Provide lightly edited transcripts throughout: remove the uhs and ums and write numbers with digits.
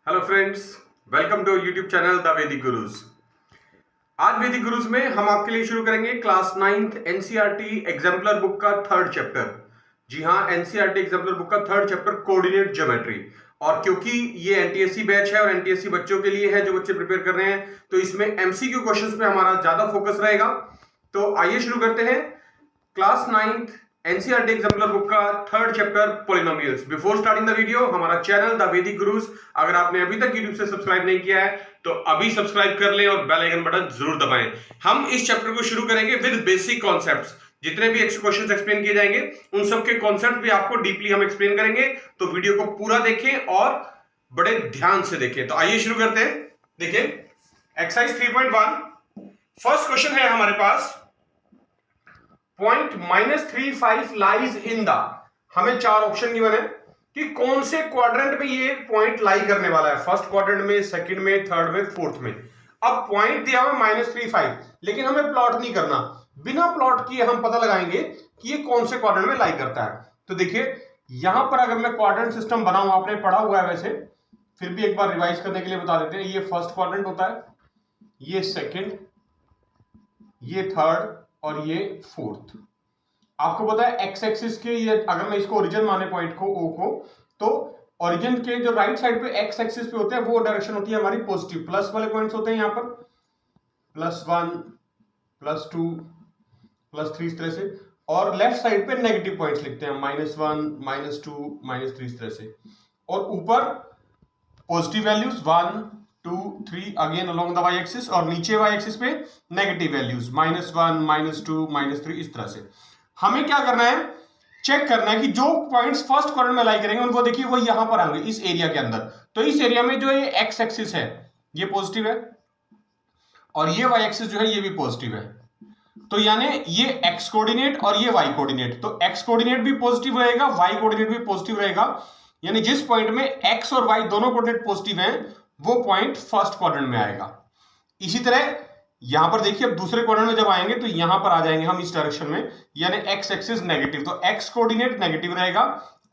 Hello friends, welcome to YouTube channel the वैदिक gurus. आज वैदिक गुरुज में हम आपके लिए शुरू करेंगे class 9th NCERT exemplar book का थर्ड चैप्टर। जी हाँ, एनसीईआरटी एग्जाम्पलर बुक का थर्ड चैप्टर कोऑर्डिनेट ज्योमेट्री। और क्योंकि ये एनटीएससी बैच है और एनटीएससी बच्चों के लिए है जो बच्चे प्रिपेयर कर रहे हैं, तो इसमें एमसीक्यू क्वेश्चंस पे हमारा ज्यादा फोकस रहेगा। तो आइए शुरू करते हैं class 9th NCERT exemplar book का third chapter polynomials. Before starting the video, हमारा चैनल द वैदिक गुरुज अगर आपने अभी तक यूट्यूब से सब्सक्राइब नहीं किया है तो अभी सब्सक्राइब कर लें और बेल आइकन बटन जरूर दबाएं। हम इस चैप्टर को शुरू करेंगे विद बेसिक कॉन्सेप्ट्स। जितने भी क्वेश्चंस एक्सप्लेन किए जाएंगे उन सबके कॉन्सेप्ट भी आपको डीपली हम एक्सप्लेन करेंगे, तो वीडियो को पूरा देखें और बड़े ध्यान से देखें। तो आइए शुरू करते हैं। देखिए एक्सरसाइज 3.1 फर्स्ट क्वेश्चन है हमारे पास, पॉइंट -35 लाइज इन द, हमें चार ऑप्शन गिवन है कि कौन से क्वाड्रेंट में ये पॉइंट लाई करने वाला है, फर्स्ट क्वाड्रेंट में, सेकंड में, थर्ड में, फोर्थ में। अब पॉइंट दिया हुआ -35, लेकिन हमें प्लॉट नहीं करना, बिना प्लॉट किए हम पता लगाएंगे कि ये कौन से क्वाड्रेंट में लाई करता है। तो देखिए यहां पर अगर मैं क्वाड्रेंट सिस्टम बनाऊं, आपने पढ़ा हुआ है वैसे, फिर भी एक बार रिवाइज करने के लिए बता देते हैं। ये फर्स्ट क्वाड्रेंट होता है, ये सेकेंड, ये थर्ड और ये फोर्थ। आपको पता है एक्स एक्सिस के, ये अगर मैं इसको ओरिजिन माने पॉइंट को, ओ को, तो ओरिजिन के जो राइट साइड पे एक्स एक्सिस पे होते हैं वो डायरेक्शन होती है हमारी पॉजिटिव, प्लस वाले पॉइंट्स होते हैं यहाँ पर, +1 +2 +3 इस तरह से, और लेफ्ट साइड पे नेगेटिव पॉइंट्स लिखते हैं, -1 -2 -3 इस तरह से, और ऊपर positive values 1 2 3 again along the y axis, और नीचे वाई एक्सिस पे नेगेटिव वैल्यूज -1 -2 -3 इस तरह से। हमें क्या करना है, चेक करना है कि जो पॉइंट्स फर्स्ट क्वाड्रेंट में लाई करेंगे उनको देखिए वो यहां पर आएंगे इस एरिया के अंदर। तो इस एरिया में जो ये एक्स एक्सिस है ये पॉजिटिव है और ये वाई एक्सिस जो है ये भी पॉजिटिव है। तो यानी ये एक्स कोऑर्डिनेट और ये वाई कोऑर्डिनेट, तो एक्स कोऑर्डिनेट भी पॉजिटिव रहेगा, वाई कोऑर्डिनेट भी पॉजिटिव रहेगा। यानी जिस पॉइंट में एक्स और वाई दोनों कोऑर्डिनेट पॉजिटिव हैं वो पॉइंट फर्स्ट क्वाड्रेंट में आएगा। इसी तरह यहां पर देखिए अब दूसरे क्वाड्रेंट में जब आएंगे तो यहां पर आ जाएंगे हम इस डायरेक्शन में, यानी एक्स एक्सिस नेगेटिव, तो एक्स कोऑर्डिनेट नेगेटिव रहेगा,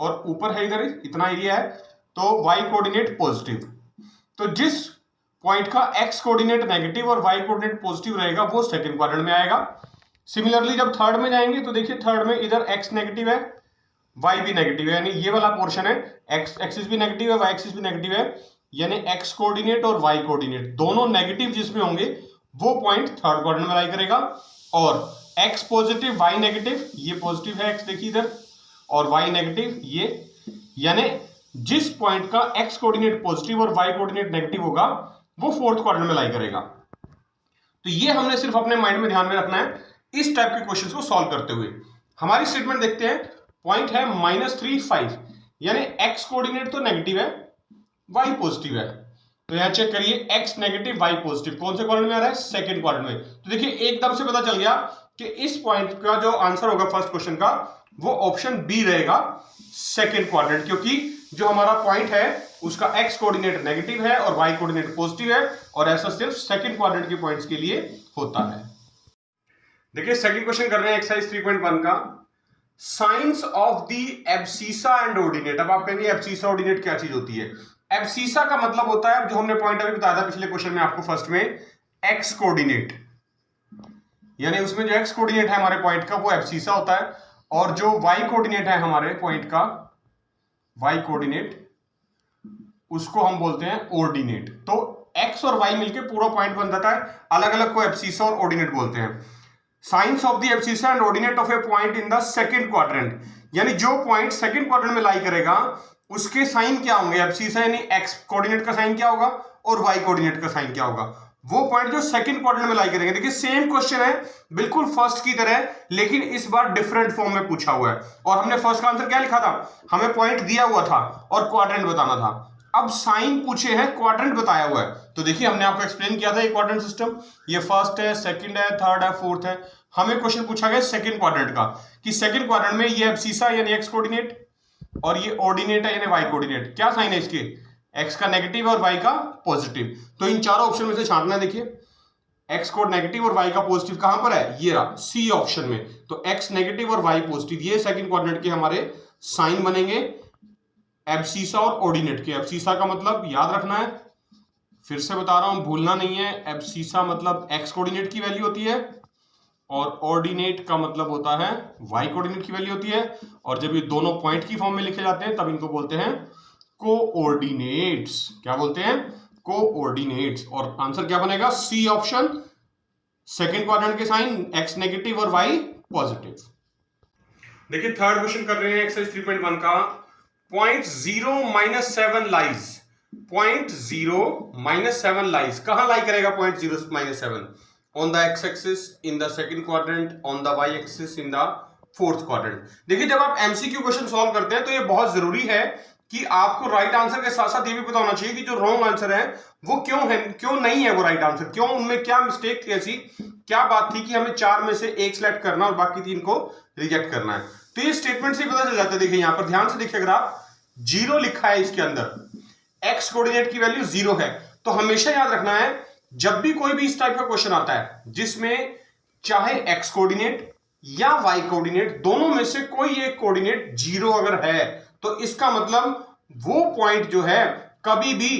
और ऊपर है इधर इतना एरिया है तो वाई कोऑर्डिनेट पॉजिटिव। तो जिस पॉइंट का एक्स कोऑर्डिनेट नेगेटिव और वाई कोऑर्डिनेट पॉजिटिव रहेगा वो सेकंड क्वाड्रेंट में आएगा। सिमिलरली जब थर्ड में जाएंगे तो देखिए थर्ड में इधर एक्स नेगेटिव है, वाई भी नेगेटिव है, यानी ये वाला पोर्शन है, एक्स एक्सिस भी नेगेटिव है, वाई एक्सिस भी नेगेटिव है, यानी एक्स कोऑर्डिनेट और वाई कोऑर्डिनेट दोनों नेगेटिव जिसमें होंगे वो पॉइंट थर्ड क्वाड्रेंट में लाई करेगा। और x पॉजिटिव y नेगेटिव, ये पॉजिटिव है x देखिए इधर, और y नेगेटिव ये, यानी जिस पॉइंट का x कोऑर्डिनेट पॉजिटिव और y कोऑर्डिनेट नेगेटिव होगा वो फोर्थ क्वाड्रेंट में लाई करेगा। तो ये हमने सिर्फ अपने माइंड में ध्यान में रखना है इस टाइप के क्वेश्चंस को सॉल्व करते हुए। हमारी स्टेटमेंट देखते हैं, पॉइंट है -35, यानी x कोऑर्डिनेट तो नेगेटिव है, y पॉजिटिव है। तो यहां चेक करिए x नेगेटिव y पॉजिटिव कौन से क्वाड्रेंट में आ रहा है, सेकंड क्वाड्रेंट में। तो देखिए एकदम से पता चल गया कि इस पॉइंट का जो आंसर होगा फर्स्ट क्वेश्चन का वो ऑप्शन बी रहेगा, सेकंड क्वाड्रेंट, क्योंकि जो हमारा पॉइंट है उसका x कोऑर्डिनेट नेगेटिव है और y कोऑर्डिनेट पॉजिटिव है, और ऐसा सिर्फ सेकंड क्वाड्रेंट के पॉइंट्स के लिए होता है। देखिए सेकंड क्वेश्चन कर रहे हैं एक्सरसाइज 3.1 का, science of the abscissa and ordinate. अब आप कहेंगे एब्सिसा ऑर्डिनेट क्या चीज होती है? एब्सिसा का मतलब होता है, जो हमने पॉइंट अभी बताया था पिछले क्वेश्चन में आपको फर्स्ट में, एक्स कोऑर्डिनेट, यानी उसमें जो एक्स कोऑर्डिनेट है हमारे पॉइंट का वो एब्सिसा होता है, और जो वाई कोऑर्डिनेट है हमारे पॉइंट का, वाई कोऑर्डिनेट, उसको हम बोलते हैं ऑर्डिनेट। तो एक्स और वाई मिलकर पूरा पॉइंट बन जाता है, अलग अलग को एब्सिसा और ऑर्डिनेट बोलते हैं। Science of the abscissa and ordinate of a point in the second quadrant, यानी जो पॉइंट सेकंड क्वाड्रेंट में लाई करेगा उसके साइन क्या होंगे, एब्सिसा यानी एक्स कोऑर्डिनेट का साइन क्या होगा और वाई कोऑर्डिनेट का साइन क्या होगा, वो पॉइंट जो सेकंड क्वाड्रेंट में लाई करेंगे। देखिए सेम क्वेश्चन है बिल्कुल फर्स्ट की तरह, लेकिन इस बार डिफरेंट फॉर्म में पूछा हुआ है। और हमने फर्स्ट का आंसर क्या लिखा था, हमें पॉइंट दिया हुआ था और क्वाड्रेंट बताना था। अब साइन पूछे हैं, क्वाड्रेंट बताया हुआ है। तो देखिए हमने आपको एक्सप्लेन किया था ये क्वाड्रेंट सिस्टम, ये फर्स्ट है, सेकंड है, थर्ड है, फोर्थ है। हमें क्वेश्चन पूछा गया सेकंड क्वाड्रेंट का कि सेकंड क्वाड्रेंट में ये एब्सिसा यानी एक्स कोऑर्डिनेट और ये ऑर्डिनेट है यानी वाई कोऑर्डिनेट, क्या साइन है इसके, एक्स का नेगेटिव और वाई का पॉजिटिव। तो इन चारों ऑप्शन में से छांटना है। देखिए एक्स को नेगेटिव और वाई का पॉजिटिव कहां पर है, ये रहा सी ऑप्शन में। तो एक्स नेगेटिव और वाई पॉजिटिव, ये सेकंड क्वाड्रेंट के हमारे साइन बनेंगे एब्सिसा और ऑर्डिनेट के। एब्सिसा का मतलब याद रखना है, फिर से बता रहा हूं, भूलना नहीं है। एब्सिसा मतलब एक्स कोऑर्डिनेट की वैल्यू होती है और ऑर्डिनेट का मतलब होता है वाई कोऑर्डिनेट की वैल्यू होती है। और जब ये दोनों पॉइंट की फॉर्म में लिखे जाते हैं तब इनको बोलते हैं कोऑर्डिनेट्स। क्या बोलते हैं? कोऑर्डिनेट्स। और आंसर क्या बनेगा? सी ऑप्शन, सेकंड क्वाड्रेंट के साइन एक्स नेगेटिव और वाई पॉजिटिव। देखिए थर्ड क्वेश्चन कर रहे हैं एक्सरसाइज 3.1 का। Point 0 - 7 lies. पॉइंट 0 - 7 लाइज कहां लाई करेगा? Point 0 - 7 on the x axis, in the second quadrant, on the y axis, in the fourth quadrant. देखिए जब आप एमसीक्यू क्वेश्चन सॉल्व करते हैं तो ये बहुत जरूरी है कि आपको राइट आंसर के साथ साथ ये भी पता होना चाहिए कि जो रॉन्ग आंसर है वो क्यों है, क्यों नहीं है वो राइट आंसर, क्यों उनमें क्या मिस्टेक थी, ऐसी क्या बात थी कि हमें 4 में से एक सिलेक्ट करना और बाकी 3 को रिजेक्ट करना है। तो ये स्टेटमेंट से पता चल जाता है। देखिए यहां पर ध्यान से देखिए, अगर आप 0 लिखा है इसके अंदर, एक्स कोऑर्डिनेट की वैल्यू 0 है, तो हमेशा याद रखना है जब भी कोई भी इस टाइप का क्वेश्चन आता है जिसमें चाहे एक्स कोऑर्डिनेट या वाई कोऑर्डिनेट दोनों में से कोई एक कोऑर्डिनेट 0 अगर है, तो इसका मतलब वो पॉइंट जो है कभी भी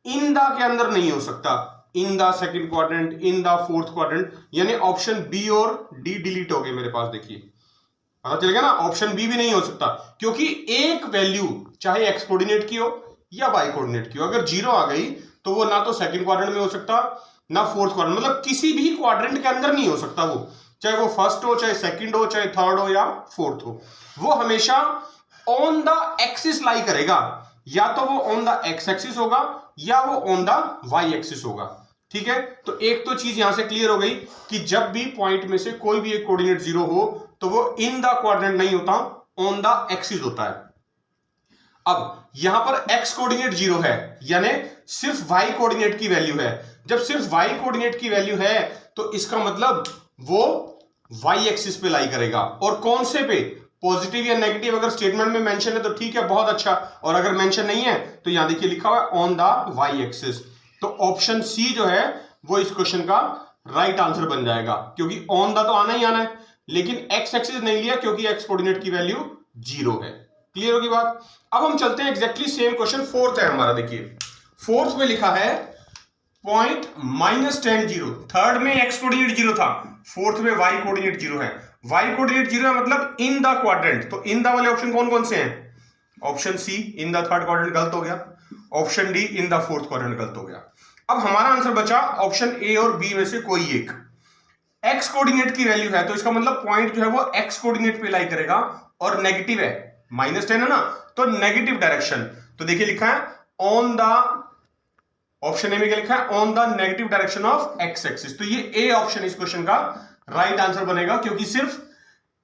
इन द के अंदर नहीं हो सकता। इन the second quadrant, in the fourth quadrant, यानी ऑप्शन बी और डी डिलीट हो गए मेरे पास। देखिए पता चल गया ना, ऑप्शन बी भी नहीं हो सकता क्योंकि एक वैल्यू चाहे एक्स कोऑर्डिनेट की हो या वाई कोऑर्डिनेट की हो, अगर 0 आ गई तो वो ना तो सेकंड क्वाड्रेंट में हो सकता ना फोर्थ क्वाड्रेंट, मतलब किसी भी क्वाड्रेंट के अंदर नहीं हो सकता वो, चाहे वो फर्स्ट हो, चाहे सेकंड हो, चाहे थर्ड हो या फोर्थ हो। वो हमेशा ऑन द एक्सिस लाई करेगा, या तो वो ऑन द एक्स एक्सिस होगा या वो ऑन द वाई एक्सिस होगा। ठीक है, तो एक तो चीज यहां से क्लियर हो गई कि जब भी पॉइंट में से कोई भी एक कोऑर्डिनेट 0 हो तो वो इन द क्वाड्रेंट नहीं होता, ऑन द एक्सिस होता है। अब यहां पर x कोऑर्डिनेट 0 है, यानी सिर्फ y कोऑर्डिनेट की वैल्यू है। जब सिर्फ y कोऑर्डिनेट की वैल्यू है तो इसका मतलब वो y एक्सिस पे लाई करेगा। और कौन से पे? पॉजिटिव या नेगेटिव। अगर स्टेटमेंट में मेंशन है तो ठीक है, बहुत अच्छा, और अगर मेंशन नहीं है तो यहां देखिए लिखा हुआ है ऑन द y एक्सिस। तो ऑप्शन सी जो है वो इस क्वेश्चन का राइट आंसर बन जाएगा, क्योंकि ऑन द तो आना ही आना है, लेकिन x एक्सिस नहीं लिया क्योंकि x कोऑर्डिनेट की वैल्यू 0 है। क्लियर होगी बात? अब हम चलते हैं एग्जैक्टली सेम क्वेश्चन, फोर्थ है हमारा। देखिए फोर्थ में लिखा है पॉइंट -10 0। थर्ड में एक्स कोऑर्डिनेट 0 था, फोर्थ में वाई कोऑर्डिनेट 0 है। वाई कोऑर्डिनेट 0 है मतलब इन द क्वाड्रेंट, तो इन द वाले ऑप्शन कौन कौन से हैं? Option C in the third quadrant गलत हो गया, option D in the fourth quadrant गलत हो गया। अब हमारा आंसर बचा ऑप्शन ए और बी में से कोई एक। एक्स कोऑर्डिनेट की वैल्यू है तो इसका मतलब पॉइंट जो है वो एक्स कोऑर्डिनेट पे लाई करेगा, और नेगेटिव है, -10 है ना, तो नेगेटिव डायरेक्शन। तो देखिए लिखा है ऑन द, ऑप्शन ए में क्या लिखा है? On the negative direction of x axis. तो ये ए ऑप्शन इस क्वेश्चन का राइट आंसर बनेगा, क्योंकि सिर्फ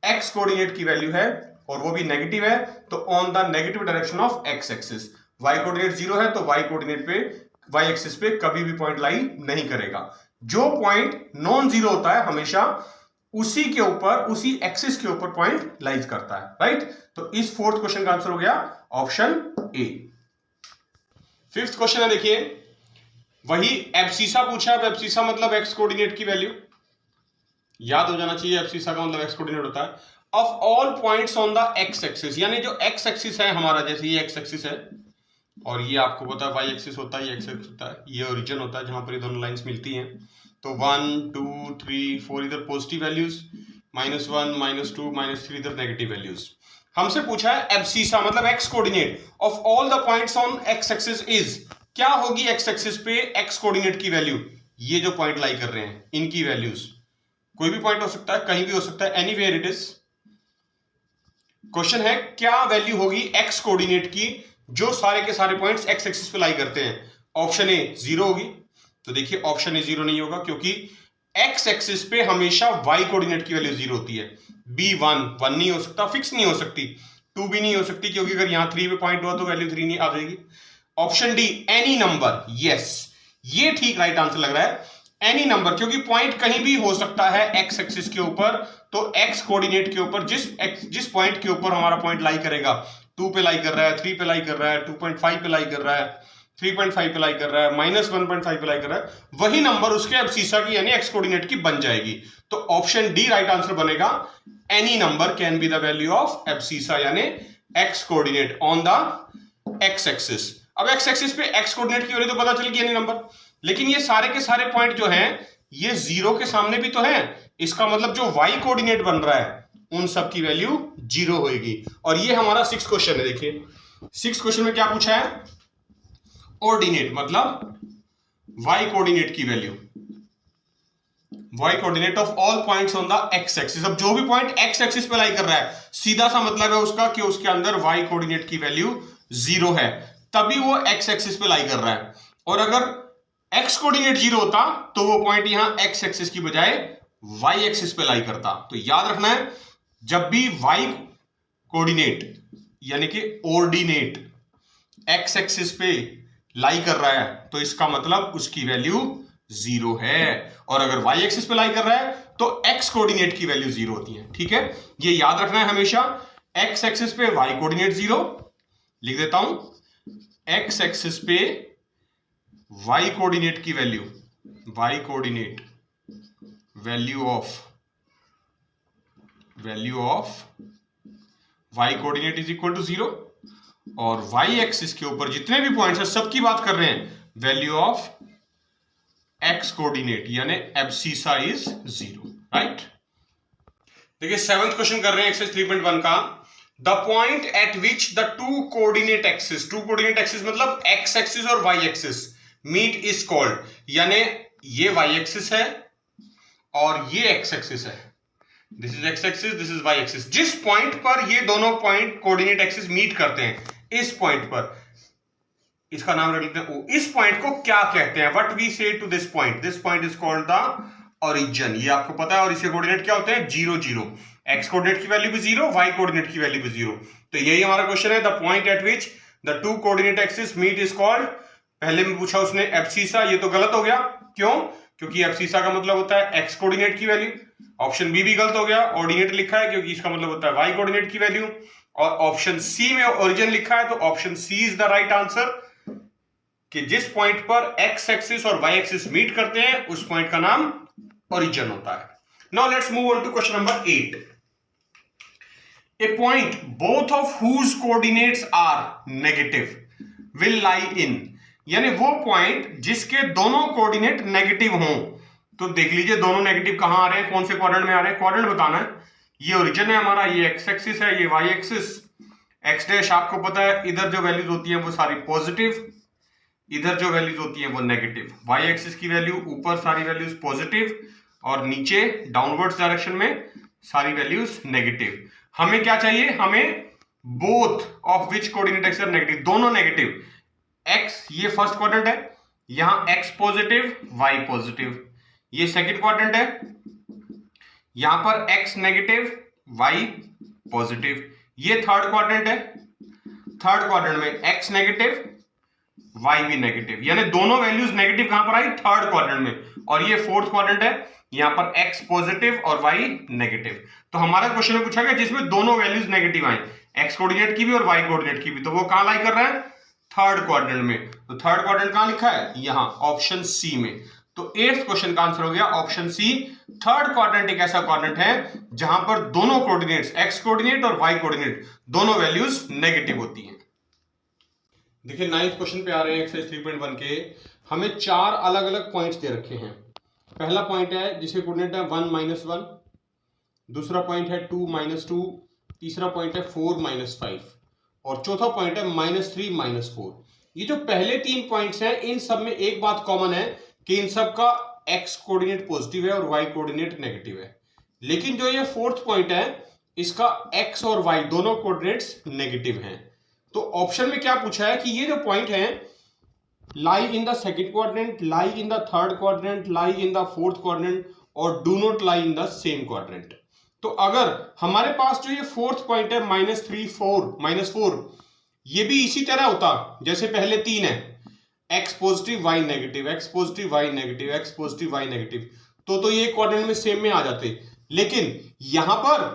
एक्स कोऑर्डिनेट की वैल्यू है और वो भी नेगेटिव है, तो on the negative direction of x axis. Y coordinate 0 है तो वाई कोऑर्डिनेट पे, वाई एक्सिस पे कभी भी पॉइंट लाई नहीं करेगा। जो पॉइंट नॉन जीरो होता है हमेशा उसी के ऊपर, उसी एक्सिस के ऊपर पॉइंट लाइज करता है, राइट? तो इस फोर्थ क्वेश्चन का आंसर हो गया ऑप्शन ए। फिफ्थ क्वेश्चन है, देखिए वही एब्सिसा पूछा है। एब्सिसा मतलब एक्स कोऑर्डिनेट की वैल्यू, याद हो जाना चाहिए, एब्सिसा का मतलब एक्स कोऑर्डिनेट होता है। Of all points on the x axis, यानी जो एक्स एक्सिस है हमारा, जैसे ये एक्स एक्सिस है और ये आपको पता है वाई एक्सिस होता है, ये एक्स एक्सिस होता है, ये ओरिजिन होता है जहां पर ये दोनों लाइंस मिलती हैं। तो 1 2 3 4 इधर पॉजिटिव वैल्यूज, -1 -2 -3 इधर नेगेटिव वैल्यूज। हमसे पूछा है एब्सिसा मतलब x coordinate of all the points on x axis is, क्या होगी एक्स एक्सिस पे एक्स कोऑर्डिनेट की वैल्यू? ये जो पॉइंट लाई कर रहे हैं इनकी वैल्यूज, कोई भी पॉइंट हो सकता है, कहीं भी हो सकता है, एनीवेयर इट इज। क्वेश्चन है क्या वैल्यू होगी एक्स कोऑर्डिनेट की जो सारे के सारे पॉइंट्स एक्स एक्सिस पे लाई करते हैं? ऑप्शन ए 0 होगी। तो देखिए ऑप्शन ए 0 नहीं होगा, क्योंकि एक्स एक्सिस पे हमेशा वाई कोऑर्डिनेट की वैल्यू 0 होती है। बी 1 नहीं हो सकता, फिक्स नहीं हो सकती, 2 भी नहीं हो सकती, क्योंकि अगर यहां 3 पे पॉइंट हुआ तो वैल्यू 3 नहीं आ जाएगी। Option D any number, yes ये ठीक राइट आंसर लग रहा है, एनी नंबर, क्योंकि पॉइंट कहीं भी हो सकता है एक्स एक्सिस के ऊपर। तो एक्स कोऑर्डिनेट के ऊपर जिस पॉइंट के ऊपर हमारा पॉइंट लाई करेगा, 2 पे लाई कर रहा है, 3 पे लाई कर रहा है, 2.5 पे लाई कर रहा है, 3.5 पे लाई कर रहा है, -1.5 पे लाई कर रहा है, वही नंबर उसके एब्सिसा की यानी एक्स कोऑर्डिनेट की बन जाएगी। तो ऑप्शन डी राइट आंसर बनेगा, any number can be the value of abscissa यानी x coordinate on the x axis. अब एक्स एक्सिस पे एक्स कोऑर्डिनेट की वैल्यू तो पता चल गई यानी नंबर, लेकिन ये सारे के सारे पॉइंट जो हैं ये जीरो के सामने भी तो है, इसका मतलब जो वाई कोऑर्डिनेट बन रहा है उन सब की वैल्यू जीरो होगी। और ये हमारा 6 क्वेश्चन है। देखिए 6 क्वेश्चन में क्या पूछा है, ऑर्डिनेट मतलब वाई कोऑर्डिनेट की value, y coordinate of all points on the x axis. अब जो भी पॉइंट एक्स एक्सिस पे लाई कर रहा है सीधा सा मतलब है उसका कि उसके अंदर वाई कोऑर्डिनेट की वैल्यू जीरो है, तभी वो एक्स एक्सिस पे लाई कर रहा है। और अगर एक्स कोऑर्डिनेट जीरो होता तो वो पॉइंट यहां एक्स एक्सिस की बजाय वाई एक्सिस पे लाई करता। तो याद रखना है जब भी वाई कोऑर्डिनेट यानी कि ऑर्डिनेट एक्स एक्सिस पे लाई कर रहा है तो इसका मतलब उसकी वैल्यू जीरो है, और अगर वाई एक्सिस पे लाई कर रहा है तो एक्स कोऑर्डिनेट की वैल्यू जीरो होती है। ठीक है, ये याद रखना है हमेशा। एक्स एक्सिस पे वाई कोऑर्डिनेट जीरो, लिख देता हूं एक्स एक्सिस पे वाई कोऑर्डिनेट की value, y coordinate value of y coordinate is equal to zero, और वाई एक्सिस के ऊपर जितने भी पॉइंट्स हैं सबकी बात कर रहे हैं वैल्यू ऑफ एक्स कोऑर्डिनेट यानी एब्सिसा इज जीरो। राइट, देखिए 7th क्वेश्चन कर रहे हैं एक्सरसाइज 3.1 का। The point at which the two coordinate axis मतलब एक्स एक्सिस और y axis meet is called, यानी ये वाई एक्सिस है और ये एक्स एक्सिस है, this is x axis, this is y axis. जिस पॉइंट पर ये दोनों पॉइंट कोऑर्डिनेट एक्सिस मीट करते हैं, इस पॉइंट पर, इसका नाम रख लेते हैं O। इस पॉइंट को क्या कहते हैं, what we say to this point is called the origin. ये आपको पता है, और इसके कोऑर्डिनेट क्या होते हैं, 0 0। एक्स कोऑर्डिनेट की वैल्यू भी 0, वाई कोऑर्डिनेट की वैल्यू भी 0। तो यही हमारा क्वेश्चन है, the point at which the two coordinate axis meet is called, पहले में पूछा उसने एब्सिसा, ये तो गलत हो गया। क्यों? क्योंकि एब्सिसा का मतलब होता है एक्स कोऑर्डिनेट की वैल्यू। ऑप्शन बी भी गलत हो गया, ऑर्डिनेट लिखा है क्योंकि इसका मतलब होता है वाई कोऑर्डिनेट की वैल्यू। और ऑप्शन सी में ओरिजिन लिखा है, तो option C is the right answer, कि जिस पॉइंट पर एक्स एक्सिस और वाई एक्सिस मीट करते हैं उस पॉइंट का नाम ओरिजिन होता है। Now let's move on to question number 8। A point both of whose coordinates are negative will lie in, यानी वो पॉइंट जिसके दोनों कोऑर्डिनेट नेगेटिव हों। तो देख लीजिए दोनों नेगेटिव कहां आ रहे हैं, कौन से क्वाड्रेंट में आ रहे हैं, क्वाड्रेंट बताना है। ये ओरिजिन है हमारा, ये एक्स एक्सिस है, ये वाई एक्सिस। एक्स डैश आपको पता है इधर जो वैल्यूज होती है वो सारी पॉजिटिव, इधर जो वैल्यूज होती है वो नेगेटिव। वाई एक्सिस की वैल्यू ऊपर सारी वैल्यूज पॉजिटिव और नीचे डाउनवर्ड्स डायरेक्शन में सारी वैल्यूज नेगेटिव। हमें क्या चाहिए, हमें both of which coordinate axis are negative, दोनों नेगेटिव। एक्स ये फर्स्ट क्वाड्रेंट है, यहां एक्स पॉजिटिव वाई पॉजिटिव। ये सेकंड क्वाड्रेंट है, यहां पर एक्स नेगेटिव वाई पॉजिटिव। ये थर्ड क्वाड्रेंट है, थर्ड क्वाड्रेंट में एक्स नेगेटिव वाई भी नेगेटिव, यानी दोनों वैल्यूज नेगेटिव कहां पर आई, थर्ड क्वाड्रेंट में। और ये फोर्थ क्वाड्रेंट है, यहां पर एक्स पॉजिटिव और वाई नेगेटिव। तो हमारा क्वेश्चन में पूछा गया जिसमें दोनों वैल्यूज नेगेटिव आए, एक्स कोऑर्डिनेट की भी और वाई कोऑर्डिनेट की भी, तो वो कहां लाई कर रहा है, थर्ड क्वाड्रेंट में। तो थर्ड क्वाड्रेंट कहां लिखा है, यहां ऑप्शन सी में। तो 8th क्वेश्चन का आंसर हो गया ऑप्शन सी। थर्ड क्वाड्रेंट एक ऐसा क्वाड्रेंट है जहां पर दोनों कोऑर्डिनेट्स, एक्स कोऑर्डिनेट और वाई कोऑर्डिनेट, दोनों वैल्यूज नेगेटिव होती हैं। देखिए 9th क्वेश्चन पे आ रहे हैं एक्सरसाइज 3.1 के। हमें 4 अलग अलग पॉइंट्स दे रखे हैं। पहला पॉइंट है जिसके कोऑर्डिनेट है 1 -1, दूसरा पॉइंट है 2 -2, तीसरा पॉइंट है 4 -5 और चौथा पॉइंट है -3 -4। ये जो पहले 3 पॉइंट्स हैं इन सब में एक बात कॉमन है कि इन सब का एक्स कोऑर्डिनेट पॉजिटिव है और वाई कोऑर्डिनेट नेगेटिव है। लेकिन जो ये 4th पॉइंट है इसका एक्स और वाई दोनों कोऑर्डिनेट्स नेगेटिव हैं। तो ऑप्शन में क्या पूछा है कि ये जो पॉइंट है lie in the second quadrant, lie in the third quadrant, lie in the fourth quadrant और do not lie in the same quadrant. तो अगर हमारे पास जो ये 4th पॉइंट है -3 4 ये भी इसी तरह होता जैसे पहले 3 है, x positive y negative, x positive y negative, x positive y negative, तो ये क्वाड्रेंट में सेम में आ जाते। लेकिन यहां पर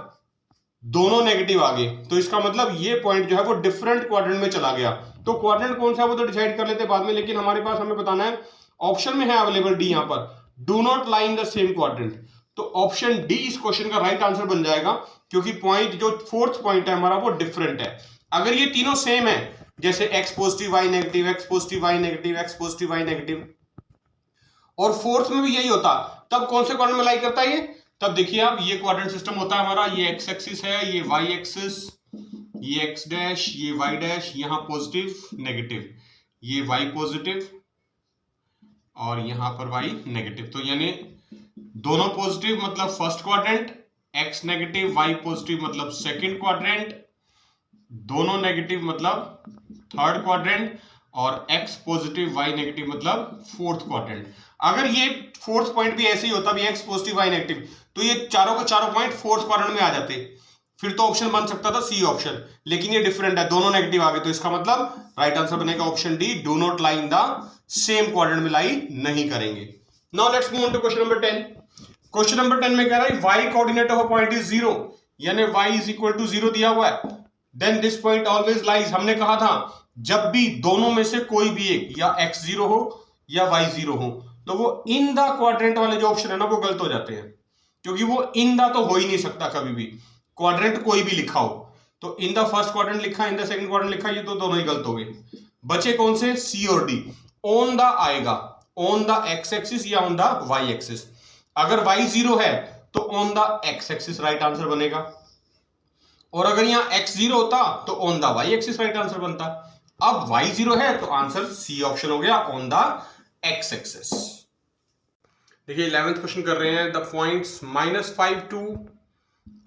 दोनों नेगेटिव आ गए, तो इसका मतलब ये पॉइंट जो है वो डिफरेंट क्वाड्रेंट में चला गया। तो क्वाड्रेंट कौन सा है वो तो डिसाइड कर लेते बाद में, लेकिन हमारे पास हमें बताना है ऑप्शन में है अवेलेबल डी, यहां पर do not lie in the same quadrant. तो ऑप्शन डी इस क्वेश्चन का राइट आंसर बन जाएगा क्योंकि पॉइंट जो 4th पॉइंट है हमारा वो डिफरेंट है। अगर ये तीनों सेम है, जैसे x positive y negative, x positive y negative, x positive y negative, और फोर्थ में भी यही होता, तब कौन से क्वाड्रेंट में लाई करता है ये? तब देखिए आप, ये क्वाड्रेंट सिस्टम होता है हमारा, ये x एक्सिस है, ये y एक्सिस, ये x डैश, ये y डैश, यहां पॉजिटिव नेगेटिव, ये y पॉजिटिव और यहां पर y नेगेटिव। तो यानी दोनों पॉजिटिव मतलब first quadrant, x negative y positive मतलब सेकंड क्वाड्रेंट, दोनों नेगेटिव मतलब थर्ड क्वाड्रेंट, और x पॉजिटिव y नेगेटिव मतलब फोर्थ क्वाड्रेंट। अगर ये फोर्थ पॉइंट भी ऐसे ही होता, भी x पॉजिटिव y नेगेटिव, तो ये चारों के चारों पॉइंट फोर्थ क्वाड्रेंट में आ जाते, फिर तो ऑप्शन बन सकता था सी ऑप्शन, लेकिन ये डिफरेंट है, दोनों नेगेटिव आ गए, तो इसका मतलब राइट आंसर बनेगा option D, do not lie in the same quadrant में लाई नहीं करेंगे। Now let's move on to question number 10। Question number 10 में कह रहा है y coordinate of a point is 0, यानी y इज इक्वल टू 0 दिया हुआ है, then this point always lies. हमने कहा था जब भी दोनों में से कोई भी एक, या x 0 हो या y 0 हो, तो वो इन द क्वाड्रेंट वाले जो ऑप्शन है ना वो गलत हो जाते हैं, क्योंकि वो इन द तो हो ही नहीं सकता कभी भी, क्वाड्रेंट कोई भी लिखा हो, तो इन द फर्स्ट क्वाड्रेंट लिखा, इन द सेकंड क्वाड्रेंट लिखा, ये तो दोनों ही गलत हो गए। बचे कौन से? सी और डी। ऑन द आएगा, ऑन द एक्स एक्सिस या ऑन द वाई एक्सिस। अगर y 0 है तो on the x axis right answer बनेगा, और अगर यहां x 0 होता तो on the y axis right answer बनता। अब y 0 है तो आंसर सी ऑप्शन हो गया, ऑन द x एक्सिस। देखिए 11th क्वेश्चन कर रहे हैं, the points -5 2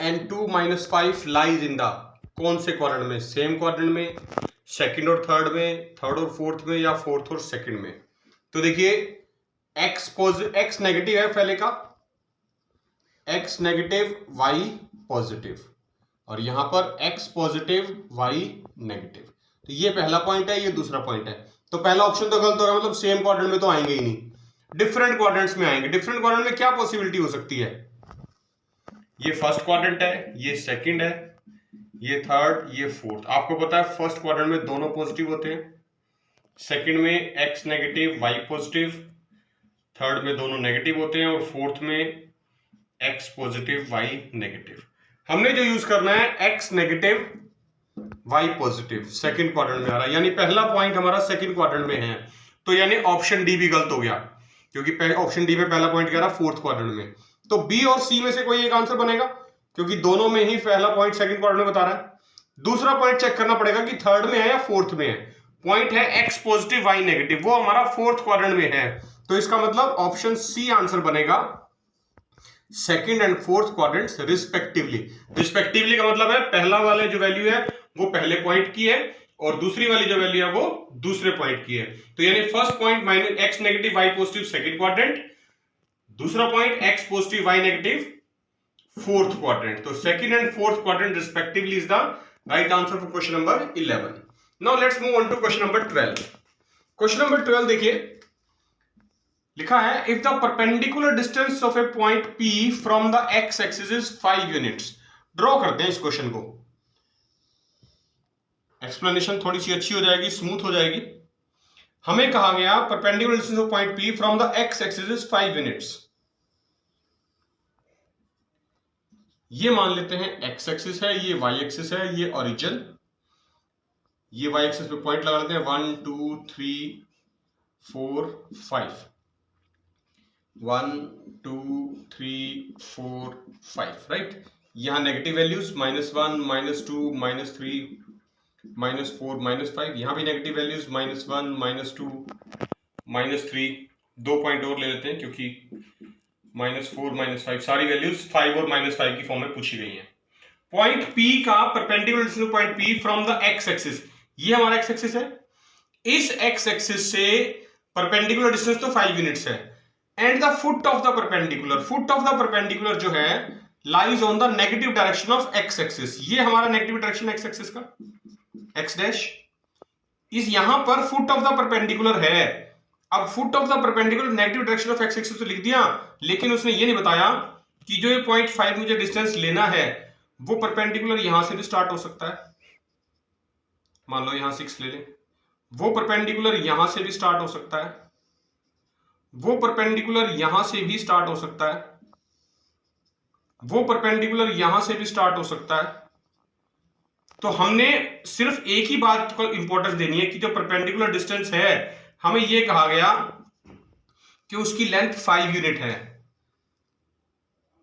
and 2 -5 lies in the, कौन से क्वाड्रेंट में? सेम क्वाड्रेंट में, सेकंड और थर्ड में, थर्ड और फोर्थ में, या फोर्थ और सेकंड में? तो देखिए x नेगेटिव है पहले का, x नेगेटिव y पॉजिटिव, और यहां पर x पॉजिटिव y नेगेटिव। तो ये पहला पॉइंट है, ये दूसरा पॉइंट है, तो पहला ऑप्शन तो गलत हो रहा है, मतलब सेम क्वाड्रेंट में तो आएंगे ही नहीं, डिफरेंट क्वाड्रेंट्स में आएंगे। डिफरेंट क्वाड्रेंट में क्या पॉसिबिलिटी हो सकती है? ये फर्स्ट क्वाड्रेंट है, ये सेकंड है, ये थर्ड, ये फोर्थ। आपको पता है फर्स्ट क्वाड्रेंट में दोनों पॉजिटिव होते हैं, सेकंड में x negative y positive, third में दोनों नेगेटिव होते हैं, और फोर्थ में x पॉजिटिव y नेगेटिव। हमने जो यूज करना है x negative y positive, second quadrant में आ रहा है, यानी पहला पॉइंट हमारा सेकंड क्वाड्रेंट में है, तो यानी ऑप्शन डी भी गलत हो गया, क्योंकि ऑप्शन डी में पहला पॉइंट कह रहा फोर्थ क्वाड्रेंट में। तो बी और सी में से कोई एक आंसर बनेगा, क्योंकि दोनों में ही पहला पॉइंट सेकंड क्वाड्रेंट में बता रहा है। दूसरा पॉइंट चेक करना पड़ेगा कि थर्ड में है या फोर्थ में है। पॉइंट है x पॉजिटिव y नेगेटिव, वो हमारा फोर्थ क्वाड्रेंट में है, तो इसका मतलब ऑप्शन सी आंसर बनेगा, second and fourth quadrants respectively. Respectively का मतलब है पहला वाले जो वैल्यू है वो पहले पॉइंट की है, और दूसरी वाली जो वैल्यू है वो दूसरे पॉइंट की है। तो यानी first point x negative y positive second quadrant, दूसरा point x positive y negative fourth quadrant. तो second and fourth quadrant respectively is the right answer for question number 11। Now let's move on to question number 12। Question number 12 देखिए, लिखा है if the perpendicular distance of a point P from the x axis is 5 units. Draw करते हैं इस question को, explanation थोड़ी सी अच्छी हो जाएगी, स्मूथ हो जाएगी। हमें कहा गया perpendicular distance of point P from the x axis is 5 units. ये मान लेते हैं x एक्सिस है, ये y एक्सिस है, ये ओरिजिन, ये y एक्सिस पे पॉइंट लगा लेते हैं 1 2 3 4 5, 1 2 3 4 5, राइट। यहां नेगेटिव वैल्यूज -1 -2 -3 -4 -5, यहां भी नेगेटिव वैल्यूज -1 -2 -3। 2 पॉइंट और ले लेते हैं, क्योंकि -4 -5 सारी वैल्यूज 5 और -5 की फॉर्म में पूछी गई हैं। पॉइंट P का perpendicular distance point P from the x axis, ये हमारा x एक्सिस है, इस x एक्सिस से परपेंडिकुलर डिस्टेंस तो 5 यूनिट्स है, and the foot of the perpendicular, foot of the perpendicular जो है lies on the negative direction of x axis. ये हमारा नेगेटिव डायरेक्शन x एक्सिस का, x डैश, इस यहां पर फुट ऑफ द परपेंडिकुलर है। अब foot of the perpendicular negative direction of x axis तो लिख दिया, लेकिन उसने ये नहीं बताया कि जो ये 0.5 मुझे डिस्टेंस लेना है वो परपेंडिकुलर यहां से भी स्टार्ट हो सकता है, मान लो यहां 6 ले लें, वो परपेंडिकुलर यहां से भी स्टार्ट हो सकता है, वो परपेंडिकुलर यहां से भी स्टार्ट हो सकता है, वो परपेंडिकुलर यहां से भी स्टार्ट हो सकता है, तो हमने सिर्फ एक ही बात को इंपॉर्टेंस देनी है कि जो परपेंडिकुलर डिस्टेंस है हमें यह कहा गया कि उसकी लेंथ 5 यूनिट है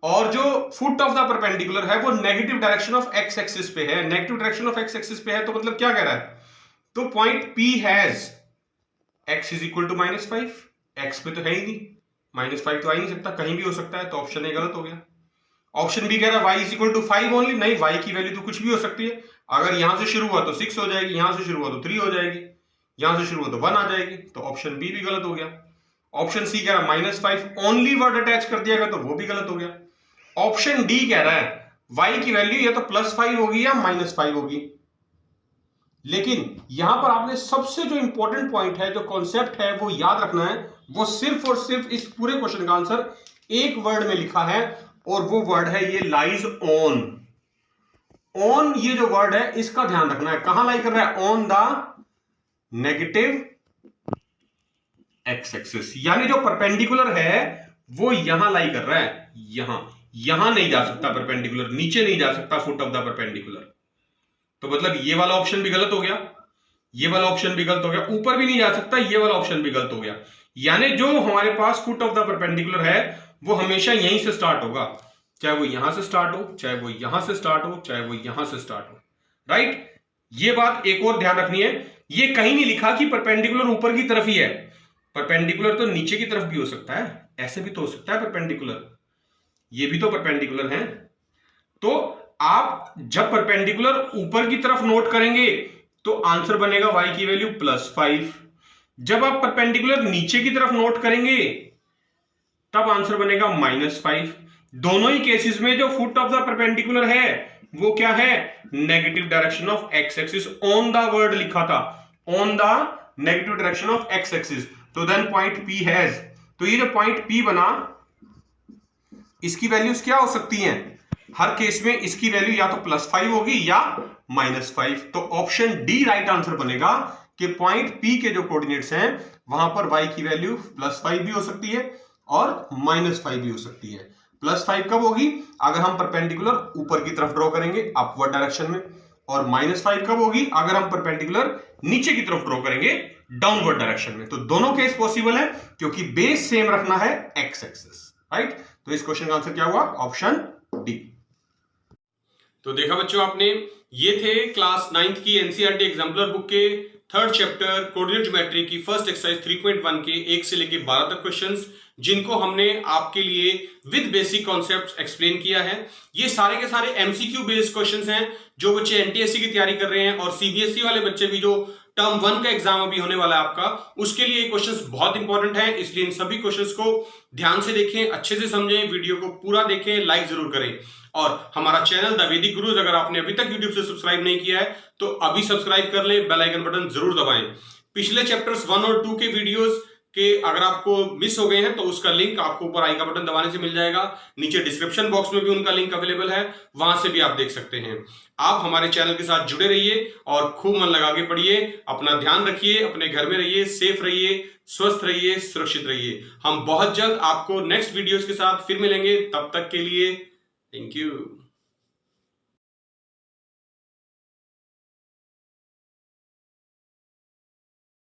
और जो फुट ऑफ द परपेंडिकुलर है वो negative direction of x axis पे है। Negative direction of x axis पे है तो मतलब क्या कह रहा है, तो point P has x is equal to -5, x पे तो है ही नहीं, -5 तो आ ही नहीं सकता, कहीं भी हो सकता है, तो ऑप्शन ए गलत हो गया। ऑप्शन बी कह रहा है y is equal to 5 only, नहीं y की वैल्यू तो कुछ भी हो सकती है, अगर यहां से शुरू हुआ तो 6 हो जाएगी, यहां से शुरू हुआ तो 3 हो जाएगी, यहां से शुरू हुआ तो 1 आ जाएगी, तो ऑप्शन बी भी गलत हो गया। ऑप्शन सी कह रहा है -5 ओनली वर्ड अटैच कर दिया गया, तो वो भी गलत हो गया। ऑप्शन डी कह रहा है y की वैल्यू या तो +5 होगी या -5 होगी। लेकिन यहां पर आपने सबसे जो इंपॉर्टेंट पॉइंट है, जो कॉन्सेप्ट है वो याद रखना है, वो सिर्फ और सिर्फ इस पूरे क्वेश्चन का आंसर एक वर्ड में लिखा है और वो वर्ड है ये लाइज ऑन। ऑन ये जो वर्ड है इसका ध्यान रखना है, कहां लाई कर रहा है, on the negative x axis, यानी जो परपेंडिकुलर है वो यहां लाई कर रहा है, यहां नहीं जा सकता परपेंडिकुलर, नीचे नहीं जा सकता फुट ऑफ द परपेंडिकुलर, तो मतलब ये वाला ऑप्शन भी गलत हो गया, ये वाला ऑप्शन भी गलत हो गया, ऊपर भी नहीं जा सकता, ये वाला ऑप्शन भी गलत हो गया। यानी जो हमारे पास फुट ऑफ द परपेंडिकुलर है वो हमेशा यहीं से स्टार्ट होगा, चाहे वो यहां से स्टार्ट हो, चाहे वो यहां से स्टार्ट हो, चाहे वो यहां से स्टार्ट हो, राइट। ये बात एक और ध्यान रखनी है, ये कहीं नहीं लिखा कि परपेंडिकुलर ऊपर की तरफ ही है, परपेंडिकुलर तो नीचे की तरफ भी हो सकता है, ऐसे भी तो हो सकता है परपेंडिकुलर, ये भी तो परपेंडिकुलर है। तो आप जब परपेंडिकुलर ऊपर की तरफ नोट करेंगे तो आंसर बनेगा y की वैल्यू +5, जब आप परपेंडिकुलर नीचे की तरफ नोट करेंगे तब आंसर बनेगा -5। दोनों ही केसेस में जो फुट ऑफ द परपेंडिकुलर है वो क्या है, negative direction of x axis, on the word लिखा था, on the negative direction of x axis, तो देन पॉइंट P हैज, तो ये जो पॉइंट P बना इसकी वैल्यूज क्या हो सकती हैं, हर केस में इसकी वैल्यू या तो +5 होगी या -5, तो ऑप्शन डी राइट आंसर बनेगा कि पॉइंट P के जो कोऑर्डिनेट्स हैं वहां पर y की वैल्यू +5 भी हो सकती है और -5 भी हो सकती है। +5 कब होगी, अगर हम परपेंडिकुलर ऊपर की तरफ ड्रॉ करेंगे अपवर्ड डायरेक्शन में, और -5 कब होगी, अगर हम परपेंडिकुलर नीचे की तरफ ड्रॉ करेंगे डाउनवर्ड डायरेक्शन में। तो दोनों केस पॉसिबल है क्योंकि बेस सेम रखना है एक्स एक्सिस, राइट। तो इस क्वेश्चन का आंसर क्या हुआ, ऑप्शन डी। तो देखा बच्चों आपने, ये थे क्लास 9th की एनसीईआरटी एग्जाम्पलर बुक के 3rd चैप्टर कोऑर्डिनेट ज्योमेट्री की फर्स्ट एक्सरसाइज 3.1 के 1 से लेके 12 तक क्वेश्चंस, जिनको हमने आपके लिए विद बेसिक कॉन्सेप्ट्स एक्सप्लेन किया है। ये सारे के सारे एमसीक्यू बेस्ड क्वेश्चंस हैं, जो बच्चे एनटीएससी की तैयारी कर रहे हैं और सीबीएसई वाले बच्चे भी, जो टर्म 1 का एग्जाम अभी होने वाला है आपका, उसके लिए क्वेश्चंस बहुत इंपॉर्टेंट हैं, इसलिए इन सभी क्वेश्चंस को ध्यान से देखें, अच्छे से समझें, वीडियो को पूरा देखें, लाइक जरूर करें। और हमारा चैनल द वैदिक गुरुज अगर आपने अभी तक यूट्यूब से सब्सक्राइब नहीं किया है तो अभी सब्सक्राइब कर लें, बेल आइकन बटन जरूर दबाएं। पिछले चैप्टर्स 1 और 2 के वीडियोस के अगर आपको मिस हो गए हैं तो उसका लिंक आपको ऊपर आई का बटन दबाने से मिल जाएगा, नीचे डिस्क्रिप्शन बॉक्स में भी उनका लिंक अवेलेबल है, वहां से भी आप देख सकते हैं। आप हमारे चैनल के साथ जुड़े रहिए और खूब मन लगा के पढ़िए, अपना ध्यान रखिए, अपने घर में रहिए, सेफ रहिए, स्वस्थ रहिए, सुरक्षित रहिए। हम बहुत जल्द आपको नेक्स्ट वीडियोस के साथ फिर मिलेंगे, तब तक के लिए थैंक यू।